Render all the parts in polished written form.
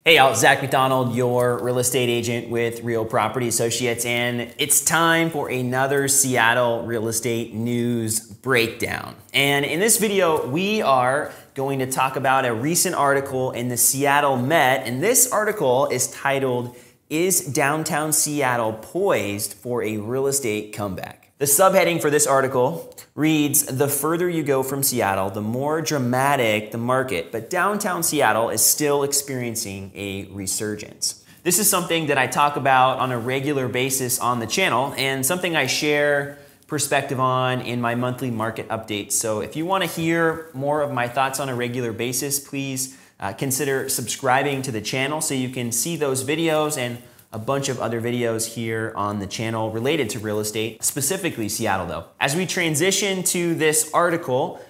Hey y'all, Zach McDonald, your real estate agent with Real Property Associates, and it's time for another Seattle real estate news breakdown. And in this video, we are going to talk about a recent article in the Seattle Met, and this article is titled, "Is Downtown Seattle Poised for a Real Estate Comeback?" The subheading for this article reads, "The further you go from Seattle, the more dramatic the market, but downtown Seattle is still experiencing a resurgence." This is something that I talk about on a regular basis on the channel and something I share perspective on in my monthly market updates. So if you want to hear more of my thoughts on a regular basis, please consider subscribing to the channel so you can see those videos and a bunch of other videos here on the channel related to real estate, specifically Seattle though. As we transition to this article,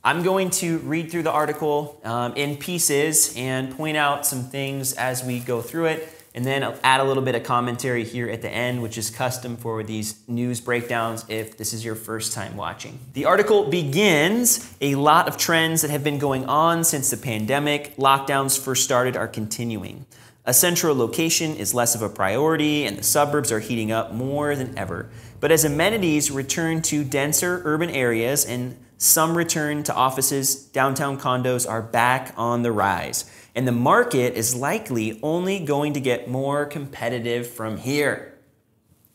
I'm going to read through the article in pieces and point out some things as we go through it, and then I'll add a little bit of commentary here at the end, which is custom for these news breakdowns if this is your first time watching. The article begins, "A lot of trends that have been going on since the pandemic lockdowns first started are continuing. A central location is less of a priority and the suburbs are heating up more than ever. But as amenities return to denser urban areas and some return to offices, downtown condos are back on the rise. And the market is likely only going to get more competitive from here."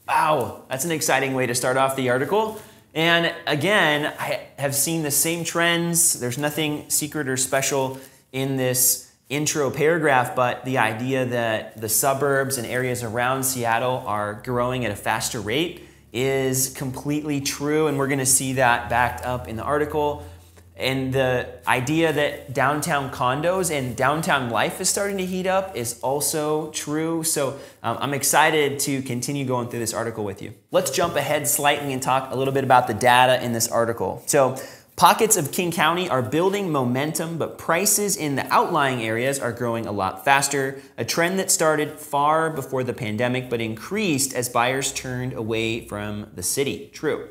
Wow, that's an exciting way to start off the article. And again, I have seen the same trends. There's nothing secret or special in this intro paragraph, but the idea that the suburbs and areas around Seattle are growing at a faster rate is completely true, and we're going to see that backed up in the article. And the idea that downtown condos and downtown life is starting to heat up is also true. So I'm excited to continue going through this article with you. Let's jump ahead slightly and talk a little bit about the data in this article. So pockets of King County are building momentum, but prices in the outlying areas are growing a lot faster, a trend that started far before the pandemic but increased as buyers turned away from the city. True.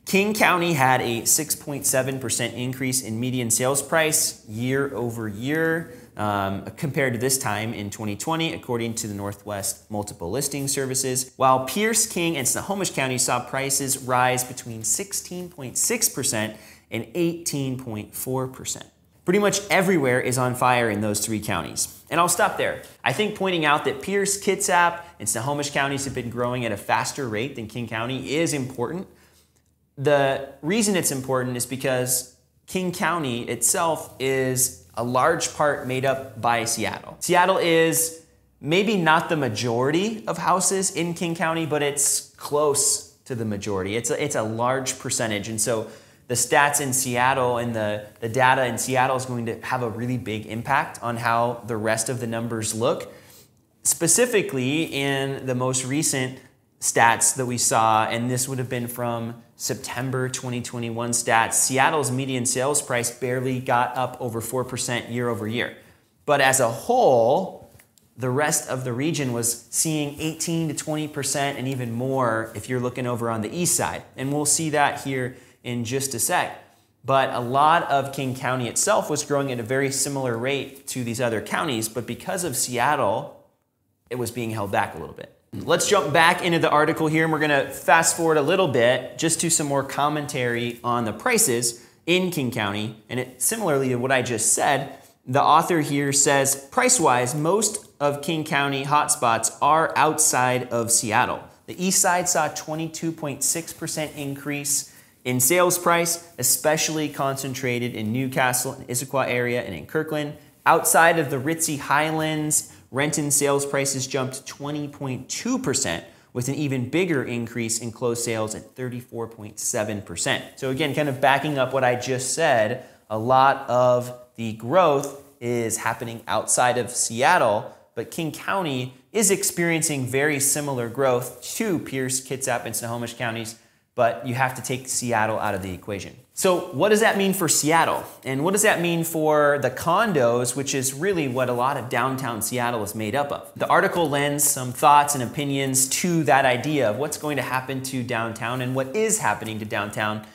King County had a 6.7% increase in median sales price year over year compared to this time in 2020, according to the Northwest Multiple Listing Services, while Pierce, King, and Snohomish County saw prices rise between 16.6% and 18.4%. Pretty much everywhere is on fire in those three counties. And I'll stop there. I think pointing out that Pierce, Kitsap, and Snohomish counties have been growing at a faster rate than King County is important. The reason it's important is because King County itself is a large part made up by Seattle. Seattle is maybe not the majority of houses in King County, but it's close to the majority. It's a large percentage. And so the stats in Seattle and the data in Seattle is going to have a really big impact on how the rest of the numbers look. Specifically in the most recent stats that we saw, and this would have been from September 2021 stats, Seattle's median sales price barely got up over 4% year over year. But as a whole, the rest of the region was seeing 18 to 20% and even more if you're looking over on the east side. And we'll see that here in just a sec. But a lot of King County itself was growing at a very similar rate to these other counties, but because of Seattle, it was being held back a little bit. Let's jump back into the article here, and we're gonna fast forward a little bit just to some more commentary on the prices in King County. And similarly to what I just said, the author here says, price-wise, most of King County hotspots are outside of Seattle. The east side saw a 22.6% increase in sales price, especially concentrated in Newcastle and Issaquah area and in Kirkland. Outside of the ritzy Highlands, Renton sales prices jumped 20.2%, with an even bigger increase in closed sales at 34.7%. So again, kind of backing up what I just said, a lot of the growth is happening outside of Seattle, but King County is experiencing very similar growth to Pierce, Kitsap, and Snohomish counties, but you have to take Seattle out of the equation. So what does that mean for Seattle? And what does that mean for the condos, which is really what a lot of downtown Seattle is made up of? The article lends some thoughts and opinions to that idea of what's going to happen to downtown and what is happening to downtown,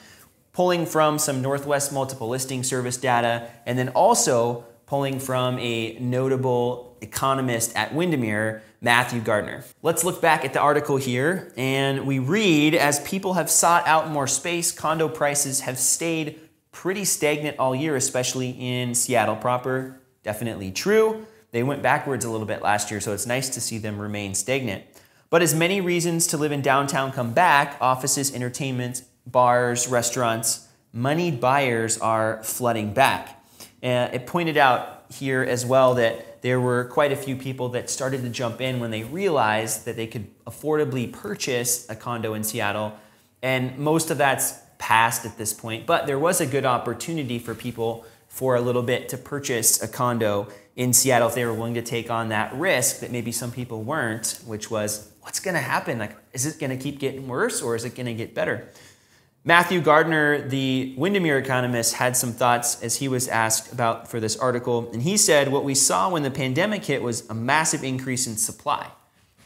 pulling from some Northwest Multiple Listing Service data, and then also pulling from a notable economist at Windermere, Matthew Gardner. Let's look back at the article here, and we read, as people have sought out more space, condo prices have stayed pretty stagnant all year, especially in Seattle proper. Definitely true. They went backwards a little bit last year, so it's nice to see them remain stagnant. But as many reasons to live in downtown come back, offices, entertainment, bars, restaurants, moneyed buyers are flooding back. It pointed out here as well that there were quite a few people that started to jump in when they realized that they could affordably purchase a condo in Seattle. And most of that's past at this point, but there was a good opportunity for people for a little bit to purchase a condo in Seattle if they were willing to take on that risk that maybe some people weren't, which was, what's gonna happen? Like, is it gonna keep getting worse or is it gonna get better? Matthew Gardner, the Windermere economist, had some thoughts as he was asked about for this article. And he said, what we saw when the pandemic hit was a massive increase in supply,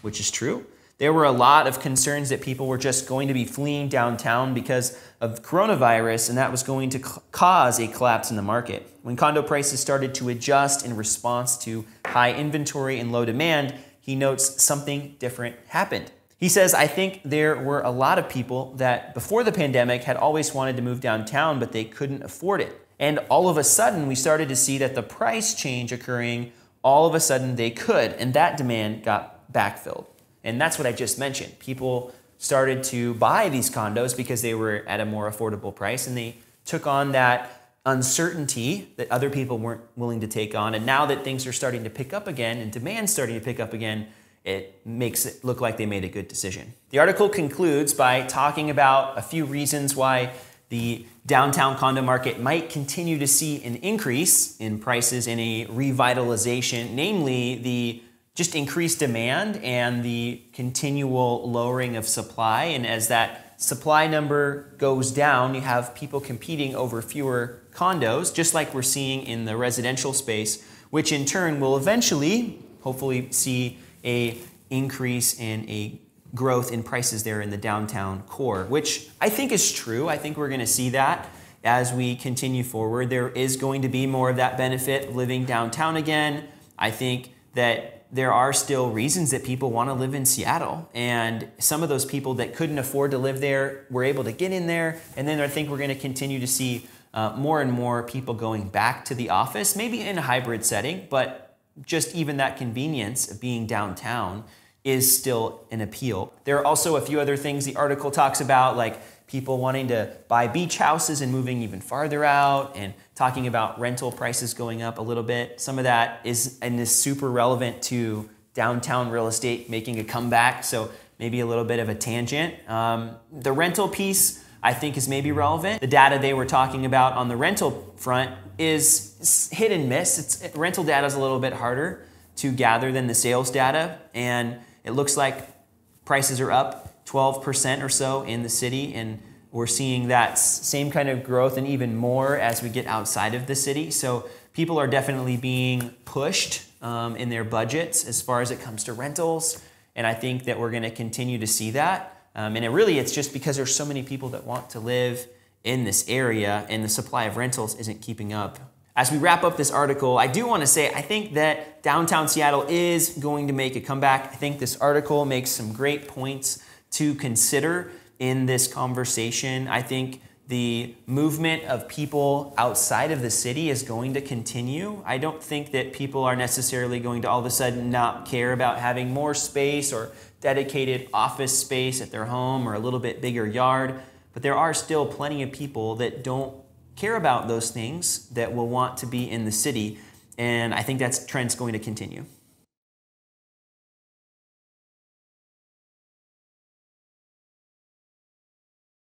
which is true. There were a lot of concerns that people were just going to be fleeing downtown because of coronavirus, and that was going to cause a collapse in the market. When condo prices started to adjust in response to high inventory and low demand, he notes something different happened. He says, I think there were a lot of people that before the pandemic had always wanted to move downtown, but they couldn't afford it. And all of a sudden, we started to see that the price change occurring, all of a sudden they could, and that demand got backfilled. And that's what I just mentioned. People started to buy these condos because they were at a more affordable price, and they took on that uncertainty that other people weren't willing to take on. And now that things are starting to pick up again and demand's starting to pick up again, it makes it look like they made a good decision. The article concludes by talking about a few reasons why the downtown condo market might continue to see an increase in prices and a revitalization, namely the just increased demand and the continual lowering of supply. And as that supply number goes down, you have people competing over fewer condos, just like we're seeing in the residential space, which in turn will eventually, hopefully, see a increase in a growth in prices there in the downtown core, which I think is true. I think we're going to see that as we continue forward. There is going to be more of that benefit living downtown again. I think that there are still reasons that people want to live in Seattle, and some of those people that couldn't afford to live there were able to get in there. And then I think we're going to continue to see more and more people going back to the office, maybe in a hybrid setting, but just even that convenience of being downtown is still an appeal. There are also a few other things the article talks about, like people wanting to buy beach houses and moving even farther out, and talking about rental prices going up a little bit. Some of that is super relevant to downtown real estate making a comeback, so maybe a little bit of a tangent. The rental piece, I think, is maybe relevant. The data they were talking about on the rental front is hit and miss. Rental data is a little bit harder to gather than the sales data, and it looks like prices are up 12% or so in the city, and we're seeing that same kind of growth and even more as we get outside of the city. So people are definitely being pushed in their budgets as far as it comes to rentals, and I think that we're going to continue to see that. And it's just because there's so many people that want to live in this area, and the supply of rentals isn't keeping up. As we wrap up this article, I do want to say I think that downtown Seattle is going to make a comeback. I think this article makes some great points to consider in this conversation. I think the movement of people outside of the city is going to continue. I don't think that people are necessarily going to all of a sudden not care about having more space or dedicated office space at their home or a little bit bigger yard, but there are still plenty of people that don't care about those things that will want to be in the city, and I think that trend's going to continue.